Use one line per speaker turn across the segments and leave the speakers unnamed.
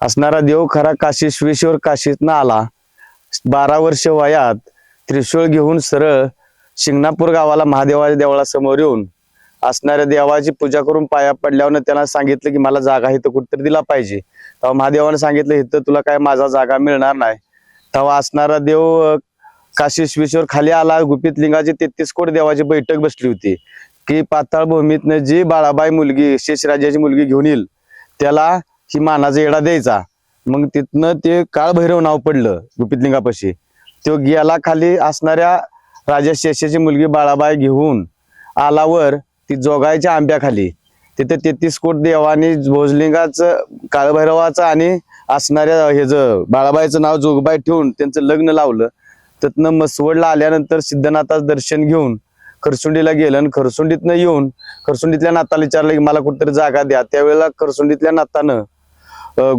असणारा देव खरा काशीश्वेश्वर काशीतनं आला. 12 वर्ष वयात त्रिशूळ घेऊन सरळ शिंगणापूर गावाला महादेवाच्या देवळासमोर येऊन असणाऱ्या देवाची पूजा करून पाया पडल्यावर त्यांना सांगितलं की मला जागा इथं कुठतरी दिला पाहिजे. तेव्हा महादेवाने सांगितलं इथं तुला काय माझा जागा मिळणार नाही. तेव्हा असणारा देव काशीश्वेश्वर खाली आला. गुपित लिंगाची 33 कोटी देवाची बैठक बसली होती की पाताळ भूमीतनं जी बाळाबाई मुलगी शेषराजाची मुलगी घेऊन येईल त्याला ही मानाचा येडा द्यायचा. मग तिथनं ते काळभैरव नाव पडलं गुपितलिंगापाशी. तो गेला खाली असणाऱ्या राजा शेषाची मुलगी बाळाबाई घेऊन आलावर ती जोगायच्या आंब्याखाली तिथे 33 कोट देवानी भोजलिंगाचं काळभैरवाचं आणि असणाऱ्या हेच बाळाबाईचं नाव जोगबाई ठेवून त्यांचं लग्न लावलं. तिथनं मसवडला आल्यानंतर सिद्धनाथाचं दर्शन घेऊन खरसुंडीला गेलं आणि खरसुंडीतनं येऊन खरसुंडीतल्या नाताला विचारलं की मला कुठतरी जागा द्या. त्यावेळेला खरसुंडीतल्या नातानं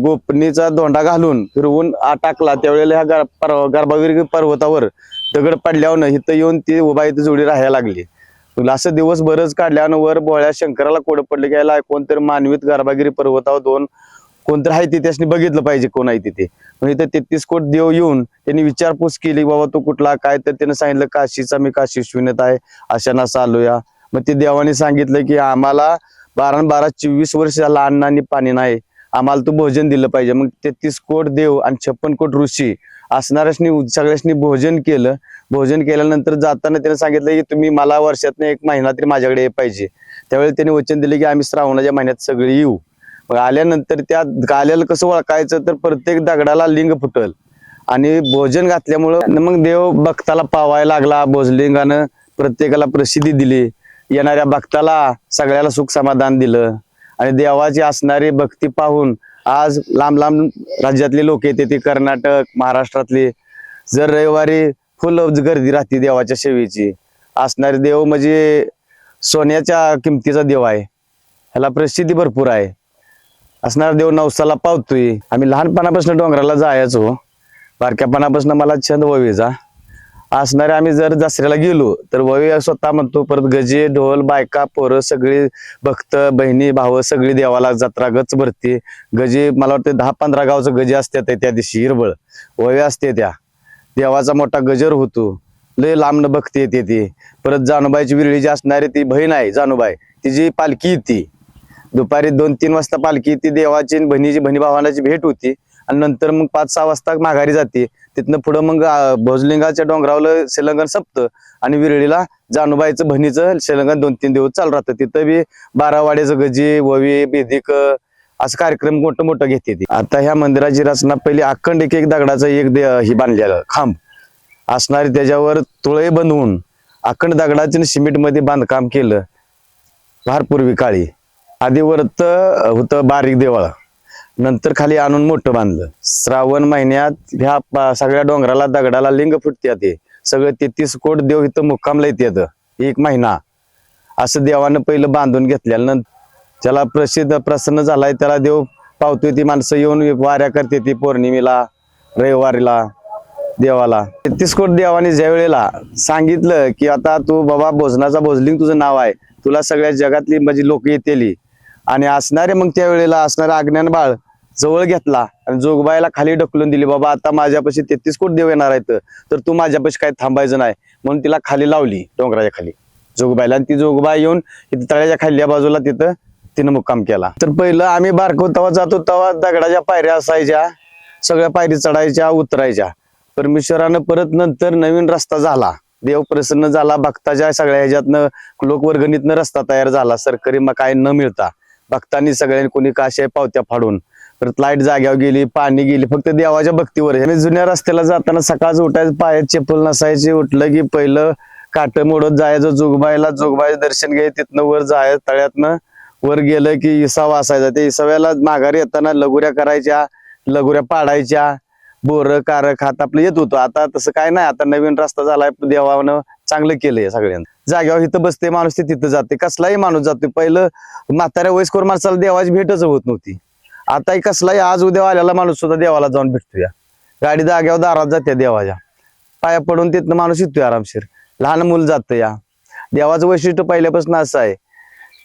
गोपनीचा दोंडा घालून फिरवून टाकला. त्यावेळेला ह्या गर्भावीर पर्वतावर दगड पडल्यावर इथं येऊन ती उभा इथं जोडी राहायला लागली. असं दिवस बरंच काढल्यानं वर बोळ्या शंकराला कोड पडले गेला. कोणतरी मानवीत गर्भागिरी पर्वतावर दोन कोणतरी आहे तिथे त्याने बघितलं पाहिजे कोण आहे तिथे. मग इथं 33 कोट देव येऊन त्यांनी विचारपूस केली बाबा तो कुठला काय. तर त्याने सांगितलं काशीचा मी काशीश्विनत आहे अशा नसा आलोया. मग ते देवाने सांगितलं की आम्हाला 12 24 वर्ष झाला अन्न आणि पाणी नाही, आम्हाला तू भोजन दिलं पाहिजे. मग 33 कोट देव आणि 56 कोट ऋषी असणाऱ्यानी सगळ्याशनी भोजन केलं. भोजन केल्यानंतर जाताना त्याने सांगितलं की तुम्ही मला वर्षातनं 1 महिना तरी माझ्याकडे ये पाहिजे. त्यावेळी त्यांनी वचन दिले की आम्ही श्रावणाच्या महिन्यात सगळे येऊ. मग आल्यानंतर त्या आल्याला कसं ओळखायचं तर प्रत्येक दगडाला लिंग फुटल आणि भोजन घातल्यामुळं मग देव भक्ताला पावायला लागला. भोजलिंगानं प्रत्येकाला प्रसिद्धी दिली. येणाऱ्या भक्ताला सगळ्याला सुख समाधान दिलं आणि देवाची असणारी भक्ती पाहून आज लांब लांब राज्यातले लोक येते ते कर्नाटक महाराष्ट्रातले. जर रविवारी फुल गर्दी राहते देवाच्या सेवेची. असणारे देव म्हणजे सोन्याच्या किमतीचा देव आहे. ह्याला प्रसिद्धी भरपूर आहे. असणारा देव नवसाला पावतोय. आम्ही लहानपणापासून डोंगराला जायचो. बारक्यापणापासून मला छंद ववीचा. असणारे आम्ही जर दसऱ्याला गेलो तर ववी स्वतः म्हणतो. परत गजे ढोल बायका पोरं सगळी भक्त बहिणी भाव सगळी देवाला जत्रा गच भरते. गजे मला वाटतं 10-15 गावचं गजे असतात त्या दिवशी. हिरबळ ववी असते त्या देवाचा मोठा गजर होतो. लय लांबन भक्ती येते ती. परत जानूबाईची विरळी जी असणारी ती बहीण आहे जानूबाई तिची पालखी येते. दुपारी 2-3 वाजता पालखी ती देवाची बहिणीची बहिणी भावांची भेट होती आणि नंतर मग 5-6 वाजता माघारी जाते. तिथनं पुढं मग भोजलिंगाच्या डोंगरावलं श्रीलंकन सप्त आणि विरळीला जानूबाईचं बहिणीचं श्रीलंकन 2-3 दिवस चालू राहतं. तिथं बी 12 वाड्याचं गजी ववी बेदिक असं कार्यक्रम मोठं घेते ती. आता ह्या मंदिराची रचना पहिली अखंड एक दगडाचं ही बांधलेलं खांब असणारी त्याच्यावर तुळे बनवून अखंड दगडाचे सिमेंट मध्ये बांधकाम केलं. फार पूर्वी काळी आधी वरत होतं बारीक देवळ, नंतर खाली आणून मोठं बांधलं. श्रावण महिन्यात ह्या सगळ्या डोंगराला दगडाला लिंग फुटते. ते सगळं 33 कोट देव इथं मुक्कामला येतात 1 महिना. असं देवानं पहिलं बांधून घेतल्यानंतर त्याला प्रसन्न झालाय. त्याला देव पावतोय. ती माणसं येऊन वाऱ्या करते ती पौर्णिमेला रविवारीला देवाला. 33 कोट देवाने ज्या वेळेला सांगितलं की आता तू बाबा भोजनाचा भोजलिंग तुझं नाव आहे, तुला सगळ्या जगातली म्हणजे लोक येतेली आणि असणारे मग त्यावेळेला असणारा अज्ञान बाळ जवळ घेतला आणि जोगबाईला खाली ढकलून दिली. बाबा आता माझ्यापाशी 33 कोट देव येणार आहेत तर तू माझ्यापाशी काय थांबायचं नाही म्हणून तिला खाली लावली डोंगराच्या खाली जोगबाईला. आणि ती जोगबाई येऊन इथे तळ्याच्या खाल्ल्या बाजूला तिनं मुक्काम केला. तर पहिलं आम्ही बारको तेव्हा जातो तेव्हा दगडाच्या पायऱ्या असायच्या. सगळ्या पायरी चढायच्या उतरायच्या. परमेश्वरानं परत नंतर नवीन रस्ता झाला. देव प्रसन्न झाला. भक्ताच्या सगळ्या ह्याच्यातनं लोकवर्गणीतनं रस्ता तयार झाला. सरकारी मग काय न मिळता भक्तांनी सगळ्यांनी कोणी काश्या पावत्या फाडून परत लाईट जाग्यावर गेली, पाणी गेली, फक्त देवाच्या भक्तीवर. जुन्या रस्त्याला जाताना सकाळचं उठायचं, पायात चप्पल नसायची. उठलं की पहिलं काट मोडत जायचं जोगबाईचं दर्शन घ्याय. तिथनं वर जायचं. तळ्यातनं वर गेलं की इसावा असायचा. ते इसाव्याला माघारी येताना लगोऱ्या करायच्या, लगोऱ्या पाडायच्या, बोर कार खात आपलं येत होतं. आता तसं काय नाही. आता नवीन रस्ता झालाय. देवानं चांगलं केलंय. सगळ्यांना जाग्यावर इथं बसते माणूस ते तिथं जाते. कसलाही माणूस जातोय. पहिलं म्हाताऱ्या वयस्कर माणसाला देवाची भेटच होत नव्हती. आता कसलाही आज उद्या आलेला माणूस सुद्धा देवाला जाऊन भेटतोय. गाडी जाग्यावर दारात जाते देवाच्या पाया पडून तिथनं माणूस येतोय आरामशीर. लहान मूल जात. या देवाचं वैशिष्ट्य पहिल्यापासून असं आहे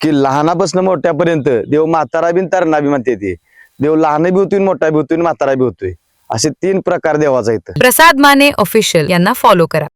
की लहानापासून मोठ्यापर्यंत देव म्हातारा बिन तरणा बी म्हणते. ते देव लहान बी होतोय मोठा बी होतोय म्हातारा बी होतोय असे 3 प्रकार देवाचा इथं.
प्रसाद माने ऑफिशियल यांना फॉलो करा.